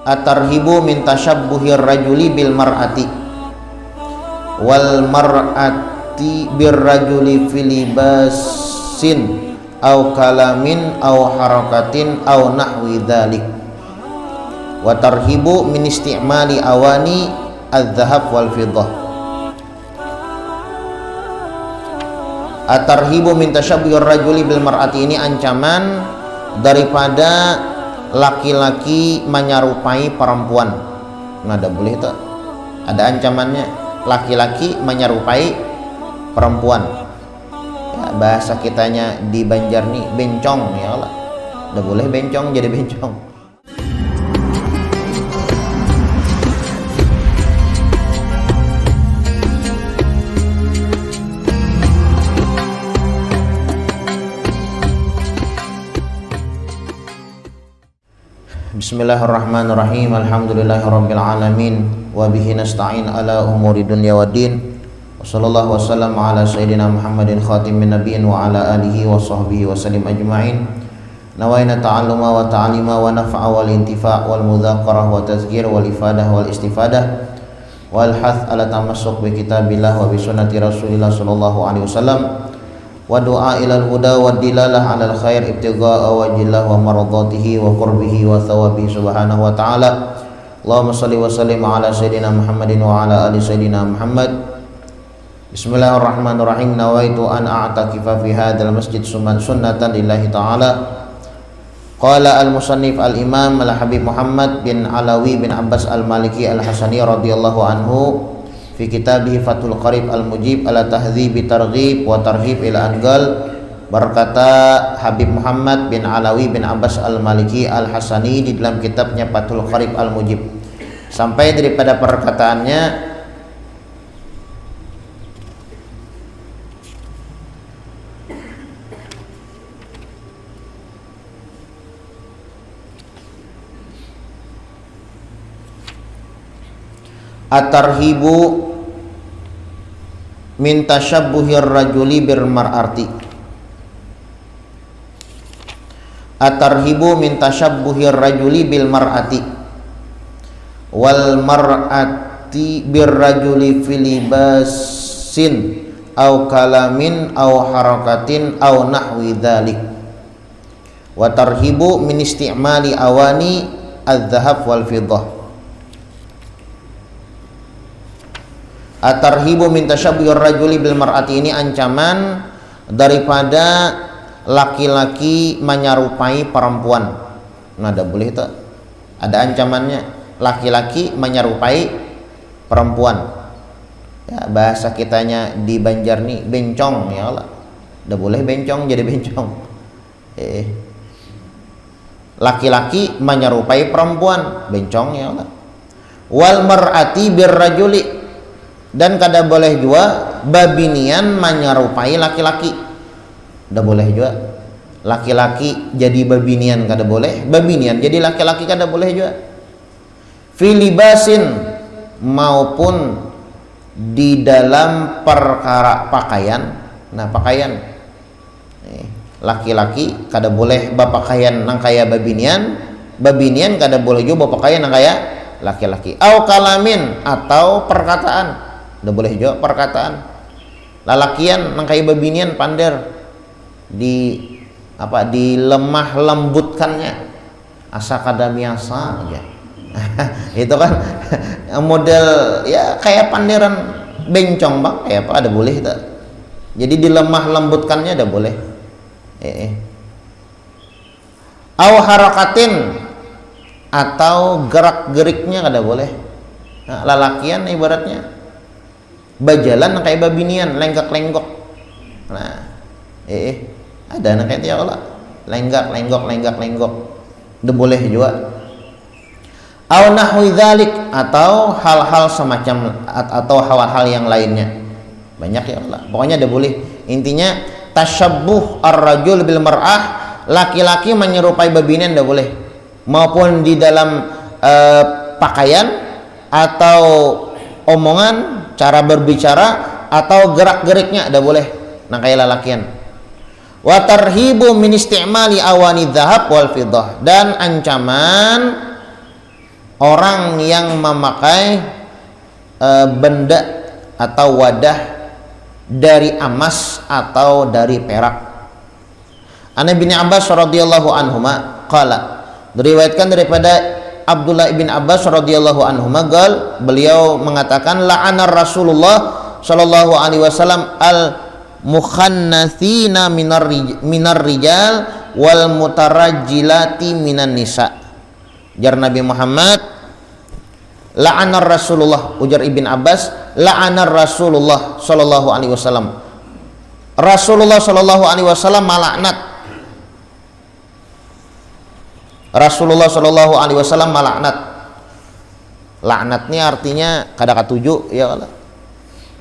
Atarhibu min tashabbuhir rajuli bil mar'ati wal mar'ati bir rajuli fil libasin au kalamin au harakatin au nahwi dzalik. Wa tarhibu min istimali awani adz-dzahab wal fiddah. Atarhibu min tashabbuhir rajuli bil mar'ati, ini ancaman daripada laki-laki menyerupai perempuan. Nah, ada boleh itu. Ada ancamannya, laki-laki menyerupai perempuan. Ya, bahasa kitanya di Banjar nih bencong, ya Allah. Udah boleh bencong jadi bencong. Bismillahirrahmanirrahim. Alhamdulillahirabbil alamin wa bihi nasta'in ala umuri dunya waddin. Wa sallallahu wasallam ala sayyidina Muhammadin khatimin nabiyyin wa ala alihi wa sahbihi wa sallim ajma'in. Nawaina ta'alluma wa ta'alima wa naf'a wal intifa' wal mudzakarah wa tazkir wal ifadah wal istifadah wal hath ala tamassuk bi kitabillah wa bi sunnati Rasulillah sallallahu alaihi wasallam wa du'a ilal huda wa dilalah alal khair ibtigha'a wajillah wa maradatihi wa qurbihi wa thawabihi subhanahu wa ta'ala. Allahumma salli wa sallim ala sayyidina Muhammadin wa ala ali sayyidina Muhammad. Bismillahirrahmanirrahim. Nawaitu an a'takifa fi hadzal masjid sunnatan lillahi ta'ala. Qala al-musannif al-imam al-habib Muhammad bin Alawi bin Abbas al-Maliki al-Hasani radhiyallahu anhu fi kitabih Fathul Qarib al-Mujib ala tahdhibi targhib wa tarhib ila angal. Berkata Habib Muhammad bin Alawi bin Abbas al-Maliki al-Hasani di dalam kitabnya Fathul Qarib al-Mujib, sampai daripada perkataannya atarhibu min tashabbuhir rajuli bir mar'ati. Atarhibu min tashabbuhir rajuli bil mar'ati wal mar'ati bir rajuli fil libasin au kalamin au harakatin au nahwi dzalik. Wa tarhibu min istimali awani adz-dzahab wal fiddah. Atarhibu min tashabbuhir rajuli bil mar'ati, ini ancaman daripada laki-laki menyerupai perempuan. Nah, ada boleh itu. Ada ancamannya, laki-laki menyerupai perempuan. Ya, bahasa kitanya di Banjar nih bencong, ya Allah. Udah boleh bencong jadi bencong. Laki-laki menyerupai perempuan, bencong, ya Allah. Wal mar'ati bir rajuli, dan kada boleh juga babinian menyerupai laki-laki. Udah boleh juga laki-laki jadi babinian, kada boleh. Babinian jadi laki-laki kada boleh juga. Filibasin, maupun di dalam perkara pakaian. Nah, pakaian laki-laki kada boleh bapakaian nang kaya babinian. Babinian kada boleh juga bapakaian nang kaya laki-laki. Au kalamin, atau perkataan. Udah boleh juga perkataan. Lalakian nang kaya babinian pander di apa, di lemah lembutkannya, asa kada biasa aja. Itu kan model ya kayak panderan bencong bang, kayak apa, ada boleh itu. Jadi di lemah lembutkannya ada boleh. Au harakatin, atau gerak-geriknya kada boleh. Nah, lalakian ibaratnya bajalan kayak babinian, lenggak-lenggok. Nah, ada anak kayak ya Allah, lenggak-lenggok. Udah boleh juga. Au nahwi dzalik, atau hal-hal semacam, atau hal-hal yang lainnya. Banyak ya Allah. Pokoknya udah boleh. Intinya tasyabbuh ar-rajul bil mar'ah, laki-laki menyerupai babinian udah boleh. Maupun di dalam pakaian atau omongan, cara berbicara atau gerak-geriknya ada boleh nang kaya lalakian. Wa tarhibu min istimali awani dzahab wal fiddah, dan ancaman orang yang memakai benda atau wadah dari emas atau dari perak. An Ibnu Abbas radhiyallahu anhuma qala, diriwayatkan daripada Abdullah bin Abbas radhiyallahu anhuma beliau mengatakan la'ana Rasulullah sallallahu alaihi wasallam al mukhannatsina minar rijal wal mutarajjilati minan nisa. Jar Nabi Muhammad, la'ana Rasulullah, ujar Ibn Abbas, la'ana Rasulullah sallallahu alaihi wasallam. Rasulullah sallallahu alaihi wasallam melaknat. Rasulullah sallallahu alaihi wasallam melaknat. Laknat ini artinya kada katuju ya Allah.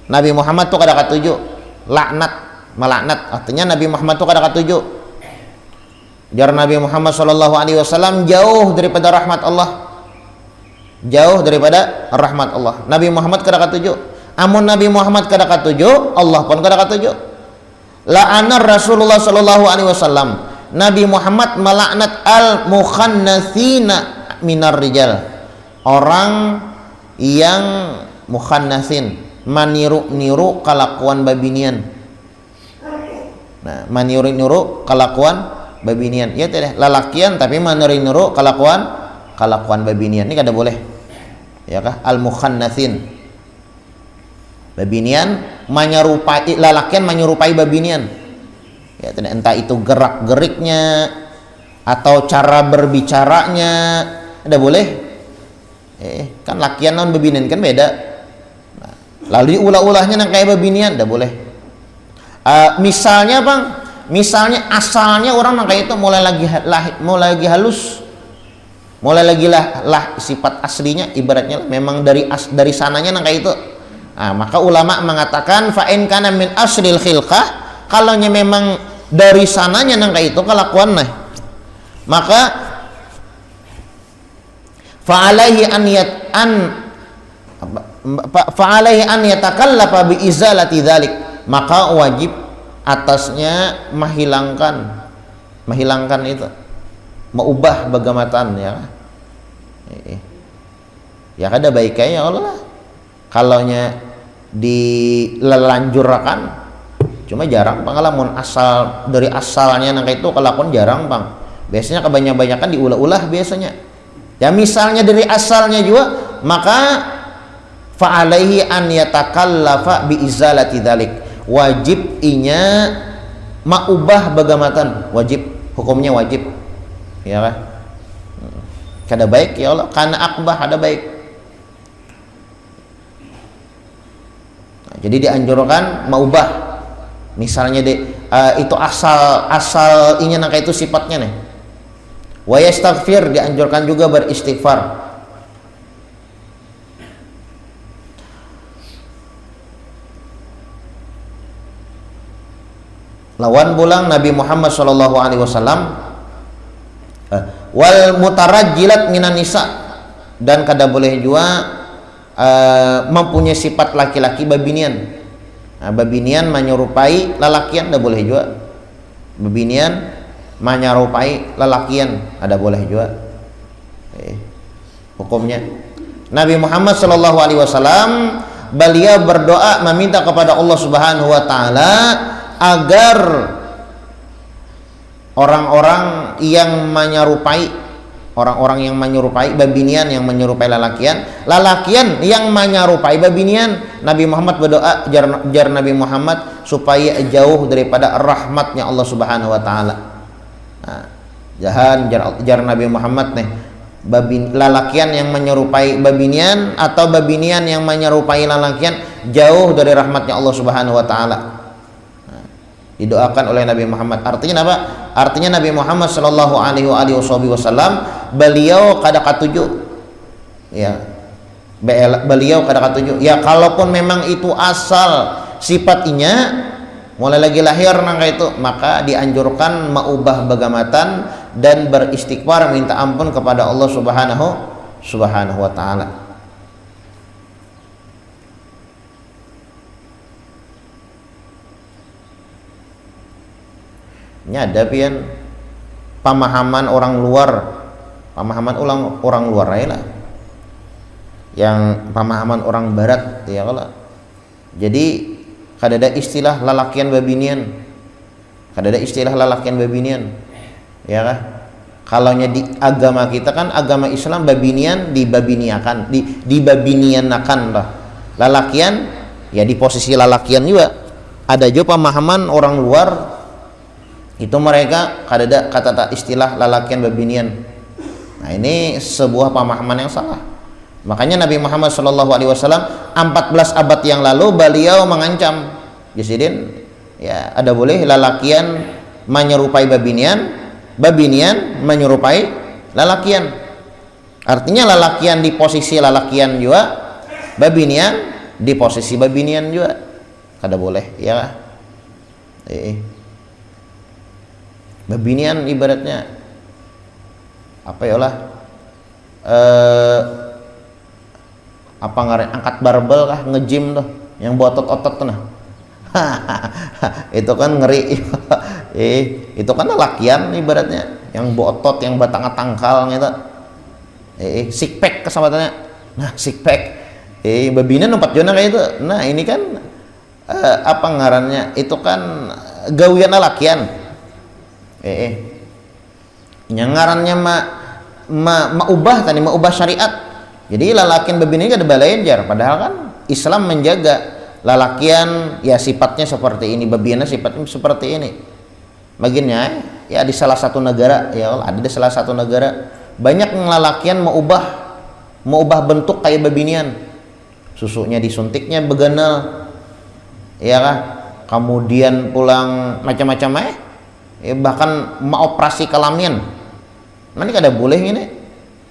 Nabi Muhammad tuh kada katuju. Laknat, melaknat artinya Nabi Muhammad tuh kada katuju. Jar Nabi Muhammad sallallahu alaihi wasallam jauh daripada rahmat Allah. Jauh daripada rahmat Allah. Nabi Muhammad kada katuju. Amun Nabi Muhammad kada katuju, Allah pun kada katuju. La'ana Rasulullah sallallahu alaihi wasallam. Nabi Muhammad melaknat al mukhannatsina minar rijal. Orang yang mukhannatsin, maniru-niru kelakuan babinian. Nah, maniru-niru kelakuan babinian. Ya tidak lalakian tapi maniru-niru kelakuan babinian. Ini kada boleh. Ya kah? Al mukhannatsin. Babinian menyerupai lalakian, menyerupai babinian. Ya, tidak, entah itu gerak-geriknya atau cara berbicaranya, ada boleh. Kan lakian non babinian kan beda. Nah, lalu ulah-ulahnya nang kayak babinian, ada boleh. Misalnya bang, misalnya asalnya orang nang kayak itu mulai lagi halus, mulai lagi lah sifat aslinya ibaratnya memang dari sananya nang kayak itu. Nah, maka ulama mengatakan fa in kana min aslil khilqah, kalau memang dari sananya nang kayak itu kelakuan nah, maka fa'alaihi an yatakallafa bi izalati dzalik, maka wajib atasnya menghilangkan itu, mengubah bagamatan ya. Ya kada baiknya ya Allah kalaunya dilelanjurkan. Cuma jarang bang, kalau asal dari asalnya nang itu kelakuan jarang bang. Biasanya kebanyakan diulah-ulah biasanya. Ya misalnya dari asalnya juga, maka fa'alaihi an yatakallafa bi izalati dzalik. Wajib inya maubah bagamatan, wajib, hukumnya wajib. Ya kan? Kada baik ya Allah, kana akbah ada baik. Nah, jadi dianjurkan maubah. Misalnya itu asal inya nangka itu sifatnya nih. Wa yastaghfir, dianjurkan juga beristighfar. Lawan pulang Nabi Muhammad sallallahu alaihi wasallam wal mutarajjilat minan nisa, dan kada boleh juga mempunyai sifat laki-laki babinian. Nah, babinian menyerupai lalakian ada boleh juga. Babinian menyerupai lalakian ada boleh juga. Hukumnya Nabi Muhammad sallallahu alaihi wasallam beliau berdoa meminta kepada Allah Subhanahu wa taala agar orang-orang yang menyerupai babinian, yang menyerupai lalakian yang menyerupai babinian, Nabi Muhammad berdoa jar Nabi Muhammad supaya jauh daripada rahmatnya Allah Subhanahu wa taala. Nah, jar Nabi Muhammad nih, lalakian yang menyerupai babinian atau babinian yang menyerupai lalakian jauh dari rahmatnya Allah Subhanahu wa taala. Didoakan oleh Nabi Muhammad. Artinya apa? Artinya Nabi Muhammad sallallahu alaihi wasallam beliau kada katuju. Ya. Beliau kada katuju. Ya kalaupun memang itu asal sifatnya mulai lagi lahir nang itu, maka dianjurkan maubah bagamatan dan beristighfar minta ampun kepada Allah Subhanahu wa taala. Ada pian pemahaman orang luar aja lah. yang pemahaman orang barat ya kalau. Jadi kadada istilah lalakian babinian, kadada istilah lalakian babinian ya kan. Kalau di agama kita kan agama Islam babinian dibabiniakan, dibabinianakan lah. Lalakian ya di posisi lalakian juga. Ada juga pemahaman orang luar itu mereka kadada kata istilah lalakian babinian. Nah, ini sebuah pemahaman yang salah. Makanya Nabi Muhammad SAW 14 abad yang lalu beliau mengancam Jasidin ya ada boleh lalakian menyerupai babinian, babinian menyerupai lalakian. Artinya lalakian di posisi lalakian juga, babinian di posisi babinian juga. Kada boleh ya. Babinian ibaratnya apa ya lah? Apa angkat barbel kah, nge-gym tuh yang buat otot-otot tuh nah. Itu kan ngeri. Itu kan lalakian ibaratnya yang buat otot, yang batang tangkal gitu. Six pack kesabatannya. Nah, six pack. Babinian 4 zona kayak itu. Nah, ini kan apa ngarannya? Itu kan gawian lalakian. Yang ngarannya maubah tadi, maubah syariat. Jadi lalakian babinian ini kada balajar, padahal kan Islam menjaga lalakian ya sifatnya seperti ini, babinian sifatnya seperti ini. Bagiannya ya di salah satu negara ya ada di salah satu negara banyak lalakian mau ubah bentuk kayak babinian. Susunya disuntiknya beganal. Ya kan? Kemudian pulang macam-macam bahkan mau operasi kelamin. Mana kada boleh ini.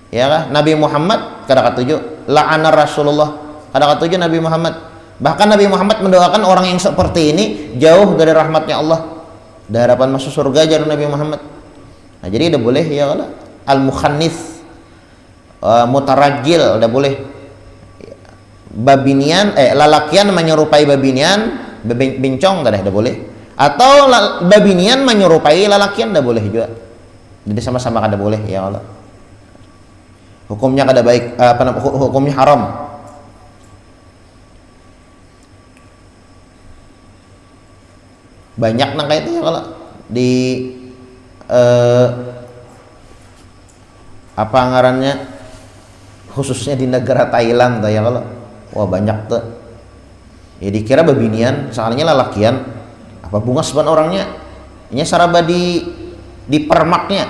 Ya kan? Nabi Muhammad kada katuju la'ana Rasulullah, kada katuju Nabi Muhammad. Bahkan Nabi Muhammad mendoakan orang yang seperti ini jauh dari rahmatnya Allah, dari harapan masuk surga jarum Nabi Muhammad. Nah, jadi udah boleh ya kalau al-mukhannits, mutarajjil udah boleh. Babinian lalakian menyerupai babinian, bencong kada udah boleh. Atau babinian menyerupai lalakian udah boleh juga. Jadi sama-sama kada boleh ya Allah. Hukumnya kada baik, hukumnya haram. Banyak nang kayak itu ya kalau di apa ngarannya khususnya di negara Thailand tuh ya kalau wah banyak tuh ya dikira babinian soalnya lalakian apa bunga seban orangnya ini saraba di permaknya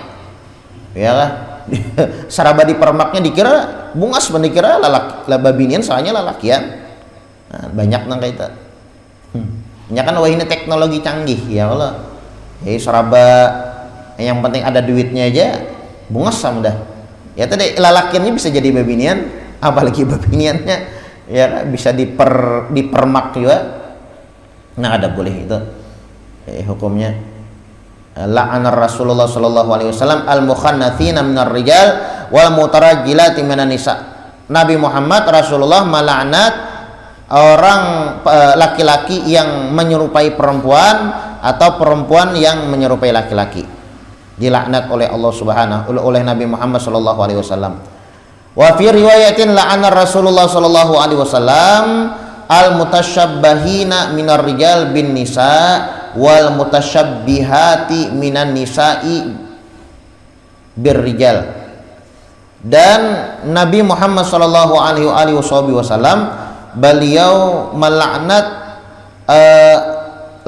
ya kan. Saraba di permaknya dikira bunga seban dikira babinian soalnya lalakian. Nah, banyak nang kayak itu. Ini kan wah ini teknologi canggih ya Allah. Jadi saraba yang penting ada duitnya aja bungas sama dah. Ya tadi lalakiannya bisa jadi babinian, apalagi babiniannya ya bisa dipermak juga. Nah ada boleh itu. Hukumnya la'ana Rasulullah sallallahu alaihi wasallam al-mukhannatsina minar rijal wal mutarajjilati minan nisa. Nabi Muhammad Rasulullah melaknat orang laki-laki yang menyerupai perempuan atau perempuan yang menyerupai laki-laki, dilaknat oleh Allah Subhanahu oleh Nabi Muhammad sallallahu alaihi wasallam. Wa fi riwayatin la'ana Rasulullah sallallahu alaihi wasallam al mutasyabbihina minar rijal bin nisa wal mutasyabbihati minan nisa'i birrijal. Dan Nabi Muhammad sallallahu alaihi wasallam beliau melaknat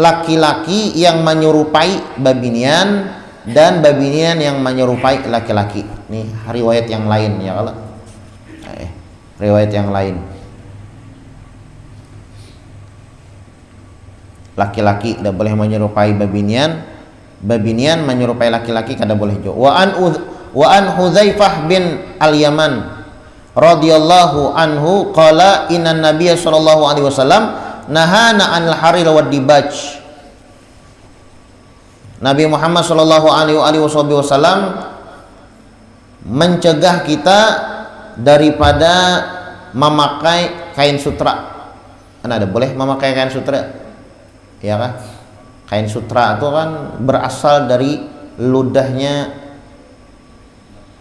laki-laki yang menyerupai babinian dan babinian yang menyerupai laki-laki. Nih riwayat yang lain ya kalau riwayat yang lain laki-laki tidak boleh menyerupai babinian, babinian menyerupai laki-laki kada boleh juga. Wa an Hudzaifah bin al-Yaman radhiyallahu anhu qala inna nabiyya sallallahu alaihi wasallam nahana 'anil harir wad dibaj. Nabi Muhammad sallallahu alaihi wasallam mencegah kita daripada memakai kain sutra. Ada boleh memakai kain sutra? Ya kan? Kain sutra itu kan berasal dari ludahnya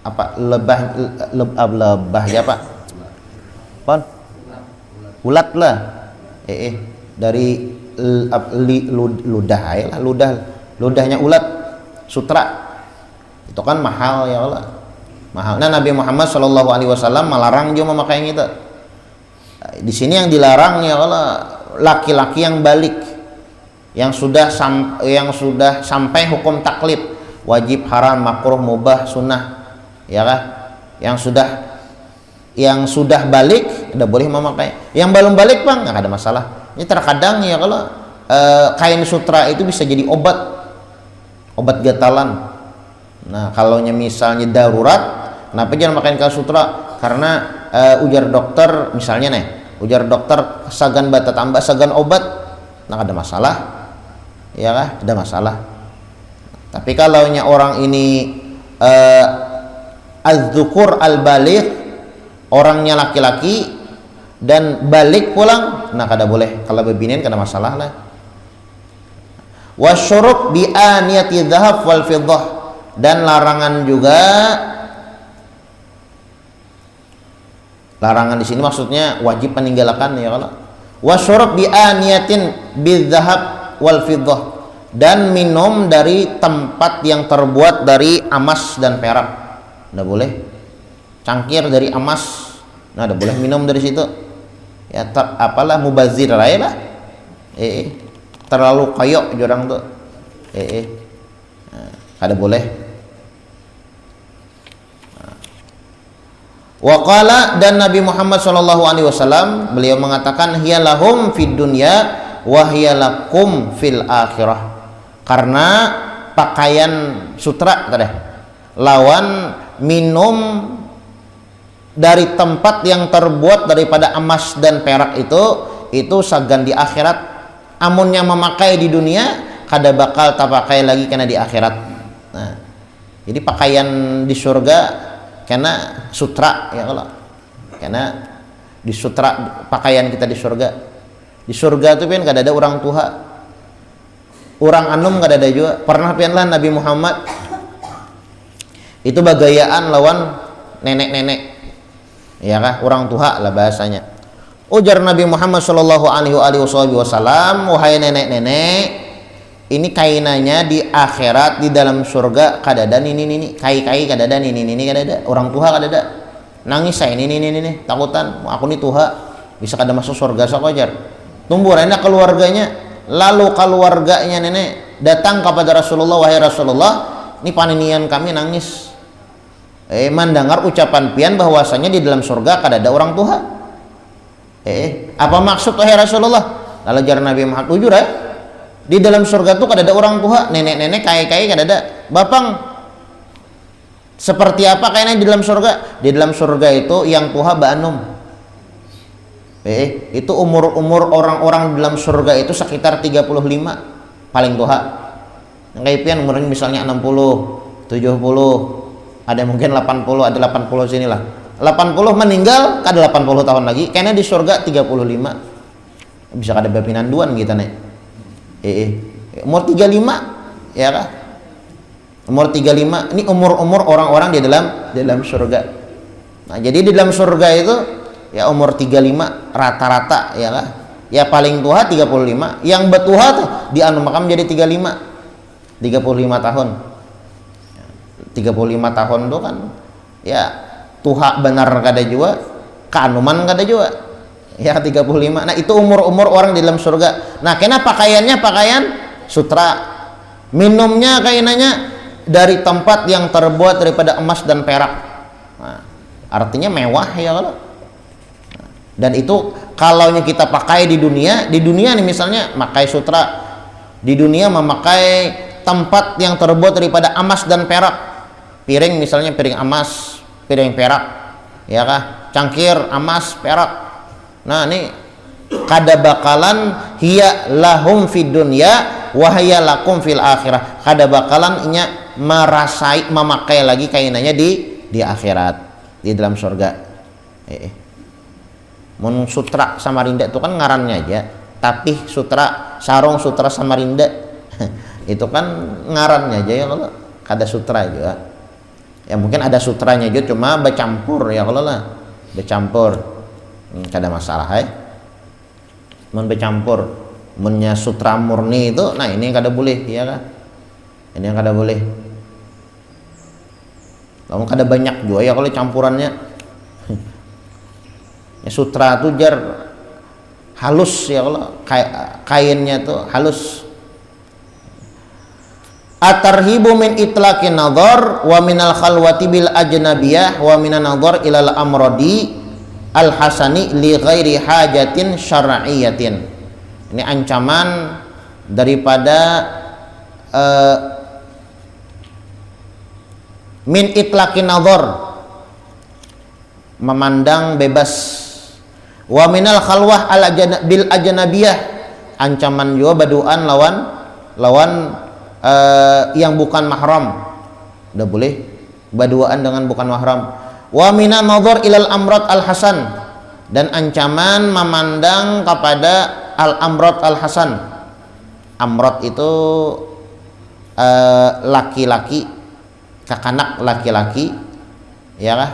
apa lebah ya Pak Pon ulat lah dari ludah ya lah, ludahnya ulat sutra itu kan mahal ya Allah, mahal. Nah Nabi Muhammad SAW melarang juga memakai yang itu. Di sini yang dilarang ya Allah laki-laki yang balik, yang sudah sampai hukum taklid, wajib, haram, makruh, mubah, sunnah, ya kan? Yang sudah balik udah boleh memakai. Yang belum balik bang nggak ada masalah. Ini terkadang ya kalau kain sutra itu bisa jadi obat gatalan. Nah kalau misalnya darurat, kenapa jangan pakai kain sutra? Karena ujar dokter misalnya nih, ujar dokter sagan bata tambah sagan obat, nggak ada masalah, ya kan? Ada masalah. Tapi kalau orang ini az-zukur al-baligh, orangnya laki-laki dan balik pulang, nah kada boleh. Kalau bebinin kada masalah lah. Wasyurub bi aniyati dzahab wal fiddah, dan larangan juga, larangan di sini maksudnya wajib meninggalkan ya kalau wasyurub bi aniyatin bidzahab wal fiddah, dan minum dari tempat yang terbuat dari emas dan perak, nggak boleh. Cangkir dari emas, nah nggak boleh minum dari situ ya, apalah mubazir lah terlalu koyok jorang tuh ada boleh. Waqala, dan Nabi Muhammad SAW beliau mengatakan hiya lahum fid dunya wa hiya lakum fil akhirah, karena pakaian sutra tadi lawan minum dari tempat yang terbuat daripada emas dan perak itu sagan di akhirat. Amun yang memakai di dunia kada bakal tak pakai lagi karena di akhirat. Nah, jadi pakaian di surga karena sutra ya kalau karena di sutra pakaian kita di surga. Di surga itu kan kada ada orang tua, orang anum kada ada juga. Pernah pianlah Nabi Muhammad itu bagayaan lawan nenek-nenek, ya kah, orang tua lah bahasanya. Ujar Nabi Muhammad SAW, wahai nenek-nenek, ini kainannya di akhirat di dalam surga kadada ini kai kadada ini kadada, orang tua kadada, nangis saya ini takutan aku nih tuha bisa kada masuk surga sakojar. Tumbuh enak keluarganya, lalu keluarganya nenek datang kepada Rasulullah, wahai Rasulullah, ini paninian kami nangis. Mendengar ucapan pian bahwasanya di dalam surga kada ada orang tua. Apa maksud wahai Rasulullah? Lalu jar Nabi Muhammad, jujur ya, di dalam surga tuh kada ada orang tua, nenek-nenek kai kada ada. Bapang seperti apa kayaknya di dalam surga? Di dalam surga itu yang tua banum. Itu umur orang-orang di dalam surga itu sekitar 35 paling tua. Yang kayak pian umurnya misalnya 60, 70, ada mungkin 80, ada 80 sinilah. 80 meninggal kada 80 tahun lagi, kayaknya di surga 35. Bisa kada bapinanduan kita nih. Umur 35 ya kah? Umur 35 ini umur orang-orang di dalam surga. Nah, jadi di dalam surga itu ya umur 35 rata-rata ya kah? Ya paling tua 35, yang betua tuh di anu makam jadi 35 tahun. 35 tahun tuh kan ya tuha benar kada juga, kaanuman kada juga ya 35. Nah itu umur orang di dalam surga. Nah kenapa pakaiannya pakaian sutra, minumnya kainannya dari tempat yang terbuat daripada emas dan perak. Nah, artinya mewah ya kalau. Dan itu kalau kita pakai di dunia nih misalnya pakai sutra di dunia, memakai tempat yang terbuat daripada emas dan perak, piring misalnya piring emas, piring perak ya kah, cangkir emas perak. Nah ini kada bakalan hiya lahum fid dunya wa hiya lakum fil akhirah, kada bakalan inya merasai memakai lagi kainannya di akhirat di dalam surga. Mun sutra Samarinda itu kan ngarannya aja, tapi sutra sarung sutra Samarinda itu kan ngarannya aja ya kalau kada sutra juga. Ya mungkin ada sutranya juga cuma bercampur ya kalau lah bercampur. kada masalah mun bercampur munnya sutra murni itu, nah ini yang kada boleh, ya kan, ini yang kada boleh. Kamu kada banyak juga ya kalau campurannya. Ya, sutra tuh jar halus ya, kalau kainnya tuh halus. Atarhibu min itlaqin nadhar wa minal khalwati bil ajnabiyah wa minan nadhar ilal amradi al hasani li ghairi hajatin syar'iyyatin. Ini ancaman daripada min itlaqin nadhar, memandang bebas, wa minal khalwah bil ajnabiyah, ancaman juga baduan lawan yang bukan mahram, udah boleh baduaan dengan bukan mahram. Wa minan nadhar ilal amrad al hasan, dan ancaman memandang kepada al amrad al hasan. Amrad itu laki-laki, kakanak laki-laki, ya kah,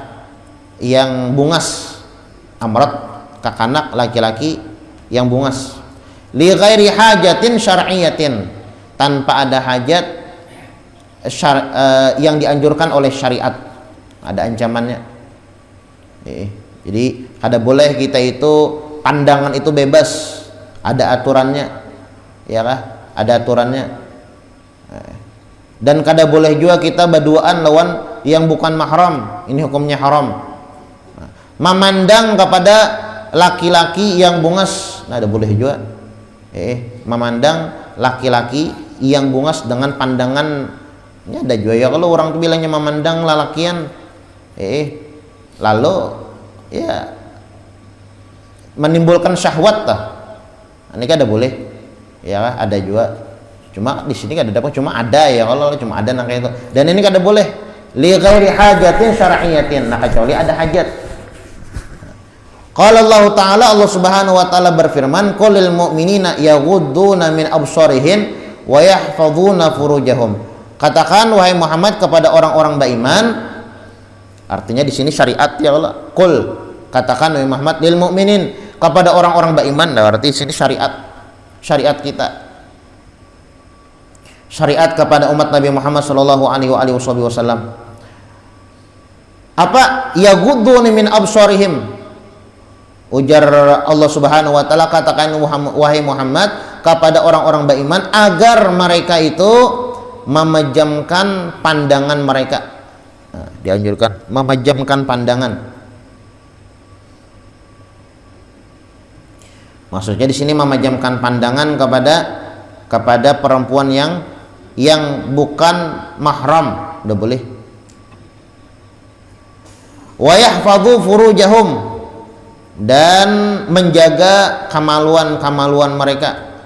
yang bungas. Amrad kakanak laki-laki yang bungas. Li ghairi hajatin syar'iyyatin, tanpa ada hajat yang dianjurkan oleh syariat, ada ancamannya. Jadi kada boleh kita itu pandangan itu bebas, ada aturannya, ya kah? Ada aturannya. Dan kada boleh juga kita berduaan lawan yang bukan mahram, ini hukumnya haram. Memandang kepada laki-laki yang bungas, nah ada boleh juga. Memandang laki-laki yang bungas dengan pandangan, ini ada juga ya kalau orang tuh bilangnya memandang lalakian, lalu ya menimbulkan syahwat tah, ini kan ada boleh, ya ada juga. Cuma di sini kan ada, cuma ada ya, kalau cuma ada nangka itu. Dan ini kan ada boleh li ghairi hajatin syar'iyyatin, nah kecuali ada hajat. Qala Allah Ta'ala, Allah Subhanahu wa taala berfirman, qulil mu'minina yaghudduna min absarihim wa yahfazuna furujahum. Katakan wahai Muhammad kepada orang-orang beriman, artinya di sini syariat ya Allah. Qul, katakan wahai Muhammad lil mu'minin, kepada orang-orang beriman, berarti di sini syariat kita. Syariat kepada umat Nabi Muhammad sallallahu alaihi wasallam. Apa? Yaghudduna min absarihim. Ujar Allah Subhanahu wa taala, katakan wahai Muhammad kepada orang-orang beriman agar mereka itu memejamkan pandangan mereka. Nah, dianjurkan memejamkan pandangan. Maksudnya di sini memejamkan pandangan kepada perempuan yang bukan mahram, udah boleh. Wa yahfazu furujahum, dan menjaga kemaluan mereka.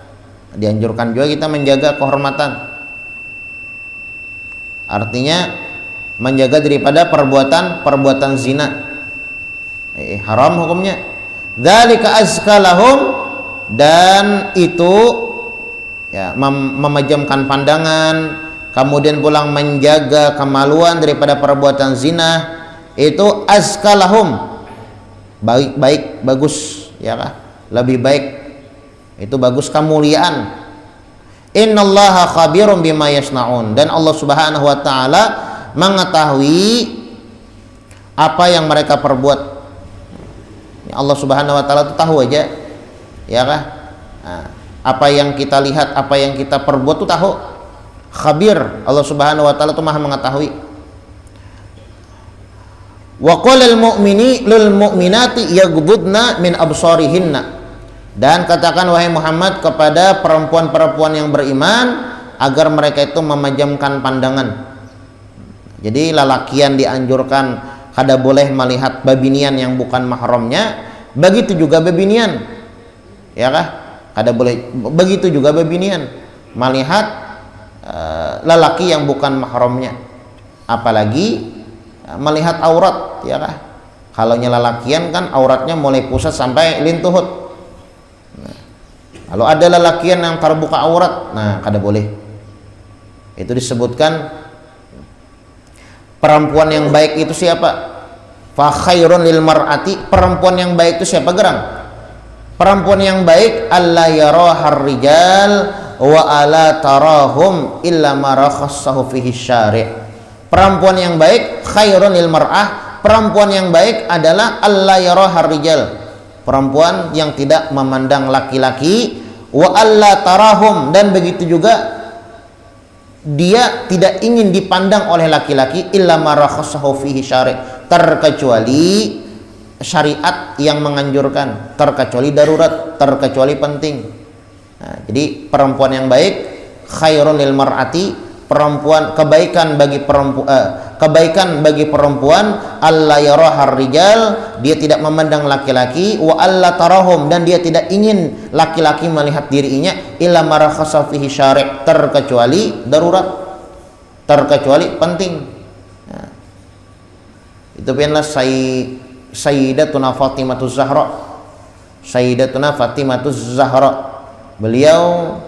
Dianjurkan juga kita menjaga kehormatan, artinya menjaga daripada perbuatan zina, haram hukumnya. Dzalika azka lahum, dan itu ya memejamkan pandangan, kemudian pulang menjaga kemaluan daripada perbuatan zina, itu azka lahum, baik bagus, ya kah? Lebih baik, itu bagus, kemuliaan. Innallaha khabirum bima yasnaun, dan Allah Subhanahu wa taala mengetahui apa yang mereka perbuat. Allah Subhanahu wa taala itu tahu aja, ya kah? Nah, apa yang kita lihat, apa yang kita perbuat itu tahu. Khabir, Allah Subhanahu wa taala itu Maha mengetahui. Wa qulil mu'minati yaghdudna min absarihinna, dan katakan wahai Muhammad kepada perempuan-perempuan yang beriman agar mereka itu memejamkan pandangan. Jadi lalakian dianjurkan kada boleh melihat babinian yang bukan mahramnya, begitu juga babinian, ya kah? Kada boleh, begitu juga babinian melihat lelaki yang bukan mahramnya, apalagi melihat aurat, ya kah? Kalau lelakian kan auratnya mulai pusat sampai lintuhut. Nah, kalau ada lelakian yang terbuka aurat, nah kada boleh. Itu disebutkan perempuan yang baik itu siapa? Fa khairun lil mar'ati, perempuan yang baik itu siapa gerang? Perempuan yang baik alla yarahar rijal wa ala tarahum illa ma rakhassahu fihi syari'. Perempuan yang baik khairun lil mar'ah, perempuan yang baik adalah alla yarahar rijal, perempuan yang tidak memandang laki-laki, wa alla tarahum, dan begitu juga dia tidak ingin dipandang oleh laki-laki, illa ma rakhassahu fihi syari', terkecuali syariat yang menganjurkan, terkecuali darurat, terkecuali penting. Nah, jadi perempuan yang baik khairun lil mar'ati, perempuan kebaikan bagi perempuan alla yarahar rijal, dia tidak memandang laki-laki, wa alla tarahum, dan dia tidak ingin laki-laki melihat dirinya, illa ma rakhasa fihi syari', terkecuali darurat, terkecuali penting. Nah, itu penlah Sayyidatuna Fatimatuz Zahra. Sayyidatuna Fatimatuz Zahra, beliau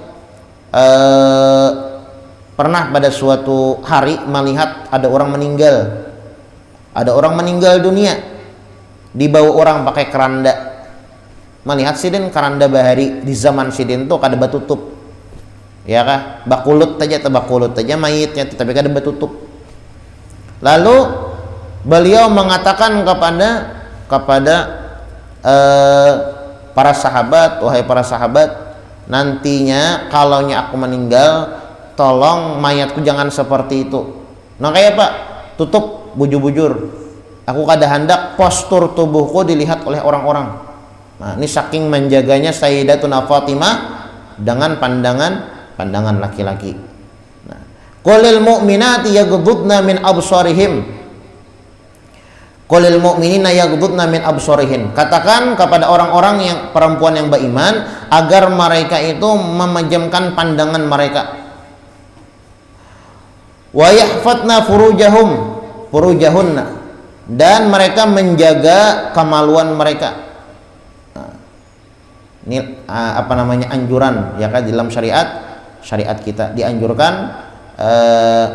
pernah pada suatu hari melihat ada orang meninggal. Ada orang meninggal dunia, dibawa orang pakai keranda. Melihat sidin keranda bahari di zaman sidin tuh kada batutup. Ya kah? Bakulut aja mayitnya, tapi kada batutup. Lalu beliau mengatakan kepada para sahabat, wahai para sahabat, nantinya kalaunya aku meninggal, tolong mayatku jangan seperti itu. Nah kayak Pak, tutup bujur-bujur. Aku kada hendak postur tubuhku dilihat oleh orang-orang. Nah, ini saking menjaganya Sayyidatuna Fatimah dengan pandangan laki-laki. Nah, qulil mu'minati yaghdudna min absarihim. Qulil mu'minina yaghdudna min absarihin. Katakan kepada orang-orang yang perempuan yang beriman agar mereka itu memejamkan pandangan mereka. Wa yahfatna furujahunna, dan mereka menjaga kemaluan mereka. Nah, ini anjuran ya kan, dalam syariat kita dianjurkan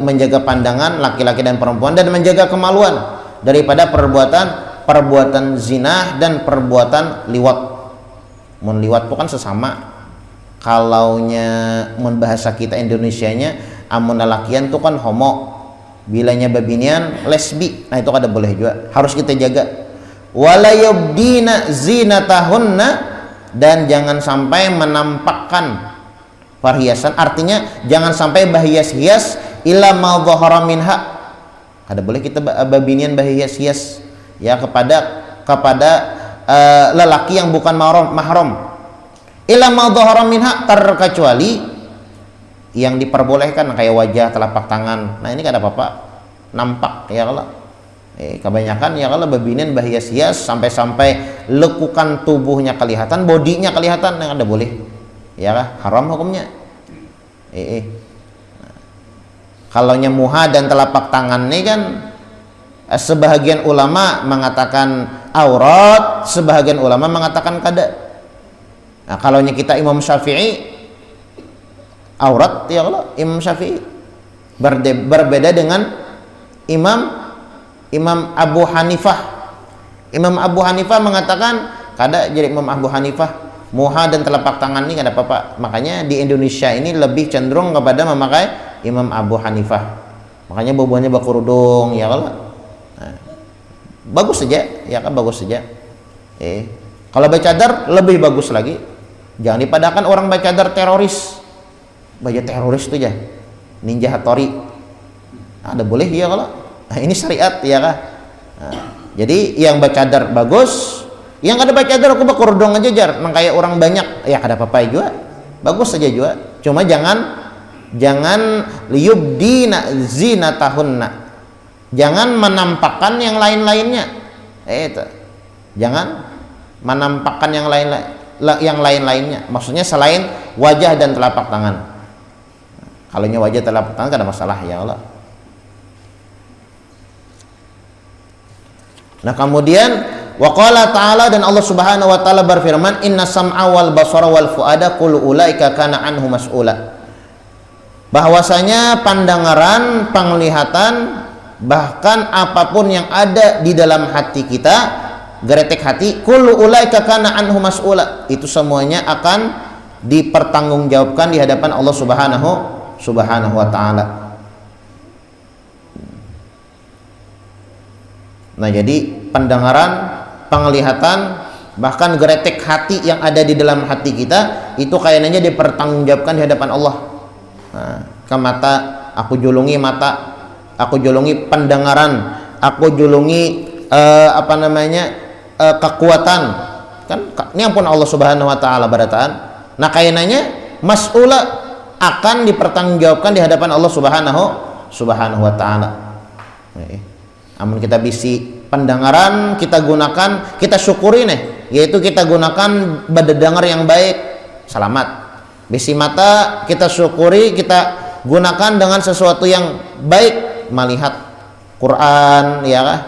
menjaga pandangan laki-laki dan perempuan dan menjaga kemaluan daripada perbuatan zina dan perbuatan liwat. Mun liwat itu kan sesama. Kalaunya mun bahasa kita Indonesianya, amun lalakian itu kan homo, bilanya babinian lesbi. Nah itu kada boleh juga, harus kita jaga. Wala yubdina zinatahunna, dan jangan sampai menampakkan perhiasan, artinya jangan sampai berhias-hias illa ma dhahara minha. Kada boleh kita babinian berhias-hias ya kepada lelaki yang bukan mahram. Illa ma dhahara minha, terkecuali yang diperbolehkan kayak wajah, telapak tangan. Nah ini kada apa-apa nampak ya kalau kebanyakan ya kalau babinian berhias-hias sampai lekukan tubuhnya kelihatan, bodinya kelihatan, yang kada boleh ya kah? Haram hukumnya. Kalaunya muha dan telapak tangan ini kan sebahagian ulama mengatakan aurat, sebahagian ulama mengatakan kada. Nah, kalaunya kita Imam Syafi'i aurat ya Allah, Imam Syafi'i berbeda dengan Imam Abu Hanifah. Imam Abu Hanifah mengatakan kada. Jadi Imam Abu Hanifah muha dan telapak tangan ini kada apa-apa. Makanya di Indonesia ini lebih cenderung kepada memakai Imam Abu Hanifah. Makanya boboannya bakurudung ya kalau. Nah, bagus saja ya kan, bagus saja. Kalau bercadar lebih bagus lagi. Jangan dipadakan orang bercadar teroris. Baju teroris itu ya, Ninja Hattori. Ada boleh ya kalau. Nah, ini syariat ya kan. Nah, jadi yang bercadar bagus, yang kada bercadar aku bakurudung aja jar, nang kayak orang banyak ya kada apa-apa juga. Bagus saja juga. Cuma jangan liyubdina zinatahunna, jangan menampakkan yang lain-lainnya. Itu jangan menampakkan yang lain-lainnya, maksudnya selain wajah dan telapak tangan. Kalaunya wajah telapak tangan kada masalah ya Allah. Nah kemudian waqala ta'ala, dan Allah Subhanahu wa taala berfirman, inna sam'a wal basara wal fuada kullu ulaika kana anhu mas'ula. Bahwasanya pandangan, penglihatan bahkan apapun yang ada di dalam hati kita, geretek hati, kullu ulaika kana anhu mas'ula, itu semuanya akan dipertanggungjawabkan di hadapan Allah Subhanahu wa taala. Nah, jadi pendengaran, penglihatan, bahkan geretek hati yang ada di dalam hati kita itu kayaknya dipertanggungjawabkan di hadapan Allah. Nah, ke mata, aku julungi mata, aku julungi pendengaran, aku julungi kekuatan, kan ini ampun Allah Subhanahu wa taala barataan. Nah, kayaknya mas'ula akan dipertanggungjawabkan di hadapan Allah Subhanahu wa taala. Amun kita bisi pendengaran kita gunakan, kita syukuri nih, yaitu kita gunakan badedengar yang baik, selamat. Bisi mata kita syukuri, kita gunakan dengan sesuatu yang baik, melihat Quran, ya kan?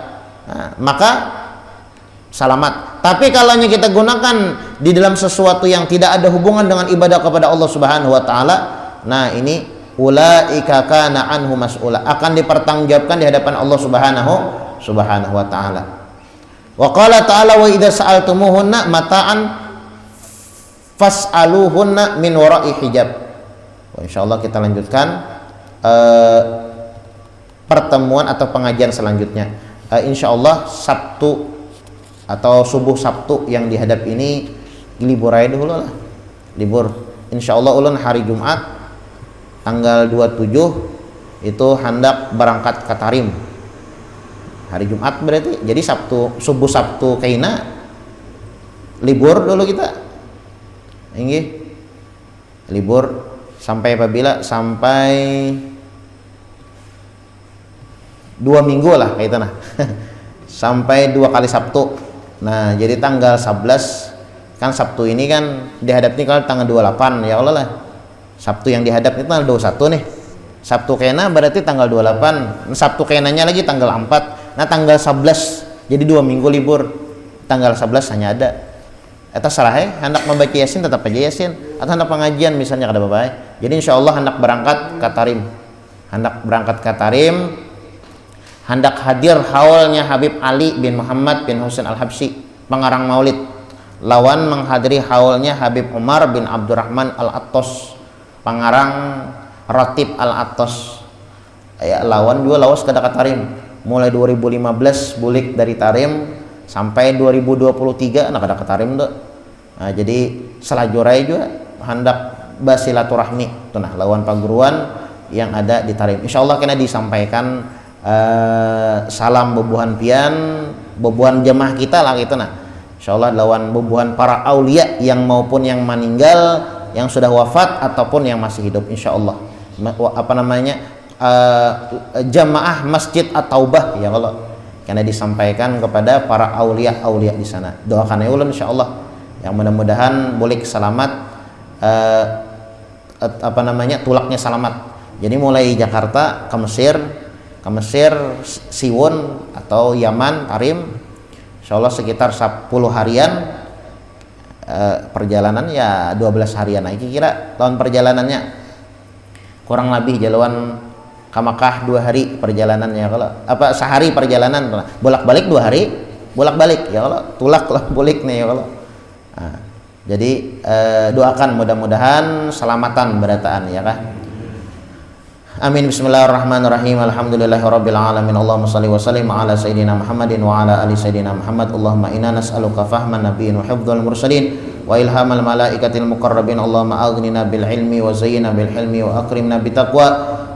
Nah, maka selamat. Tapi kalau kita gunakan di dalam sesuatu yang tidak ada hubungan dengan ibadah kepada Allah Subhanahu wa taala, nah ini ulaika kana anhu mas'ula, akan dipertanggungjawabkan di hadapan Allah Subhanahu wa taala. Wa qala ta'ala wa idza sa'altumuhunna mata'an fas'aluhunna min wara'i hijab. Insyaallah kita lanjutkan pertemuan atau pengajian selanjutnya. Insyaallah Sabtu atau subuh Sabtu yang dihadap ini libur aja dulu lah. Libur. Insyaallah ulun hari Jumat tanggal 27 itu hendak berangkat ke Tarim. Hari Jumat berarti. Jadi Sabtu, subuh Sabtu kaina libur dulu kita. Inggih. Libur sampai apabila? Sampai 2 minggu lah kayak itu nah. Sampai 2 kali Sabtu. Nah, jadi tanggal 11 kan Sabtu ini kan dihadapnya kalau tanggal 28 ya Allah lah. Sabtu yang dihadap itu tanggal 21 nih. Sabtu kena berarti tanggal 28. Sabtu kenanya lagi tanggal 4. Nah, tanggal 11 jadi 2 minggu libur. Tanggal 11 hanya ada. Eta salah hendak membaca Yasin tetap aja Yasin, atau hendak pengajian misalnya kada bapak. Jadi insyaallah hendak berangkat ke Tarim. Hendak berangkat ke Tarim. Hendak hadir haulnya Habib Ali bin Muhammad bin Husain Al-Habsyi, pengarang Maulid. Lawan menghadiri haulnya Habib Umar bin Abdurrahman Al-Attos, pengarang Ratib Al-Attos. Ya, lawan juga lawas ke Tarim. Mulai 2015 bulik dari Tarim sampai 2023 anak ada ke Tarim tuh. Nah, jadi selajurai juga hendak basilaturahmi tuh nah lawan paguruan yang ada di Tarim. Insyaallah kena disampaikan salam bebuhan pian, bebuhan jemaah kita lah gitu nah. Insyaallah lawan bebuhan para aulia yang maupun yang meninggal, yang sudah wafat ataupun yang masih hidup insyaallah. Jamaah Masjid At-Taubah ya Allah. Karena disampaikan kepada para aulia-aulia di sana. Doakan ya Allah insyaallah yang mudah-mudahan boleh selamat tulaknya selamat. Jadi mulai Jakarta ke Mesir, Siwon atau Yaman, Tarim, insyaallah sekitar 10 harian perjalanan ya 12 harian lagi kira tahun perjalanannya kurang lebih jalan ke Makkah 2 hari perjalanannya kalau sehari perjalanan bolak-balik 2 hari bolak-balik ya kalau tulak lah bolik nih ya kalau jadi doakan mudah-mudahan selamatan berataan ya kah. Amin. Bismillahirrahmanirrahim. Alhamdulillahirabbil alamin. Allahumma shalli wa sallim ala sayidina Muhammadin wa ala ali sayidina Muhammad. Allahumma inna nas'aluka fahman nabiyyin wa hifdzal mursalin wa ilhamal malaikatil muqarrabin. Allahumma aghnina bil ilmi wa zayyina bil hilmi wa akrimna bit taqwa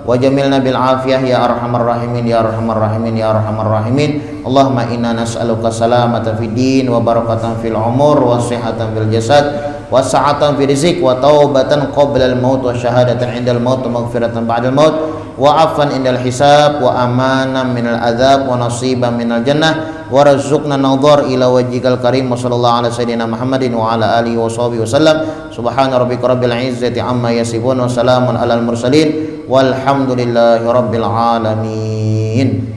wa jamilna bil afiyah ya arhamar rahimin ya arhamar rahimin ya arhamar rahimin. Allahumma inna nas'aluka salamata fid din wa barakatan fil umur wa sihhatan fil jasad wa sa'atan fi rizq wa taubatan qabla al-maut wa syahadatan 'inda al-maut wa maghfiratan ba'da al-maut wa 'afwan 'inda al-hisab wa amanan min al-'adzab wa nasiban min al-jannah wa razuqna nadhar ila wajhikal karim wa sallallahu ala sayidina Muhammadin wa ala alihi wa sahbihi wasallam. Subhana rabbika rabbil izzati amma yasifun wa salamun alal mursalin walhamdulillahi rabbil alamin.